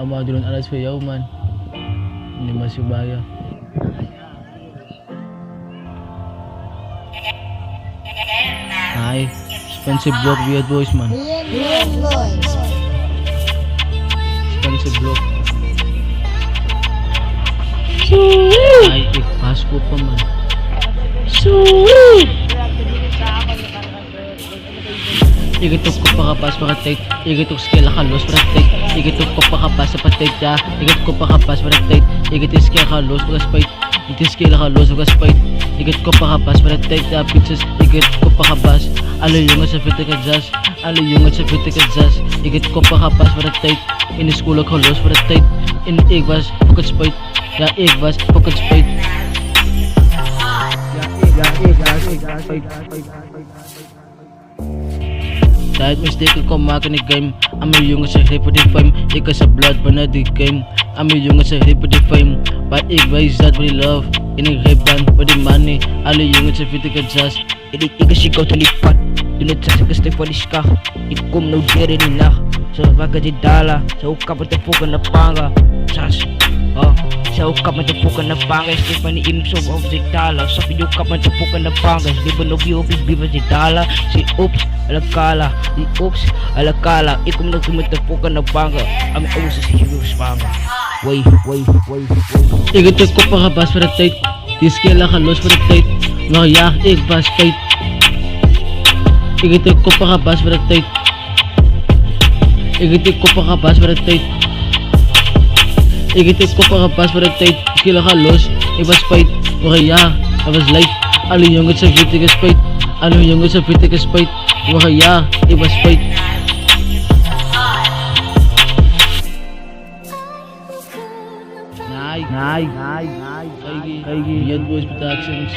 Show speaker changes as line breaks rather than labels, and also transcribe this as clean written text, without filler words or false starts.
umadulon alas pa yaw man. Hindi masubaya. Ay, expensive block weird boys man. Expensive block. Ay, Pasko pa man. Igitok ko pa kapas para tight. Igitok skill kalos para tight. Igitok ko pa kapas para tight ya. Igitok ko pa kapas para tight. Igitok skill kalos para spite. Igitok skill kalos para spite. Igitok ko pa kapas para tight ya bitches. Igitok ko pa kapas. Alo yung sa fit ka jazz. Alo yung sa fit ka jazz. Igitok ko pa kapas para tight. In school kalos para tight. In igwas pocket spite. Ya igwas pocket spite. Kahit mistake ko makinig game. Amoy yung sa hip of the fame. Ika sa blood pa na di game. Amoy yung sa hip of the fame. But igba is that we love. Inigheban pa di money. Alo yung sa fit ka jazz.
Ika sigaw talipat. Dunod sa sagastay paliska. Ikum no dere nila. Sa baga di dala. Sa ukap at tapukan na panga. Sas sa ukap at tapukan na panga. Stefan ni Imso of the dala. Sa piyukap at tapukan na panga. Liban of you biba di dala. Si Oops alakala. Si Oops alakala. Ikum no tumatapukan na panga. Ang uso si Hughes panga. Way.
Igitok ko pa kabas para tight. Tiskela kalos para tight. Ngayak igpas tight. Igitok ko pa kabas para tight. Igitok ko pa kabas para tight. Igitok ko pa kabas para tight. Tiskela kalos igpas fight. Ngayak igpas light. Alo yung sa fitikas fight. Alo yung sa fitikas fight. Ngayak igpas fight. Nice. Yan boys productions.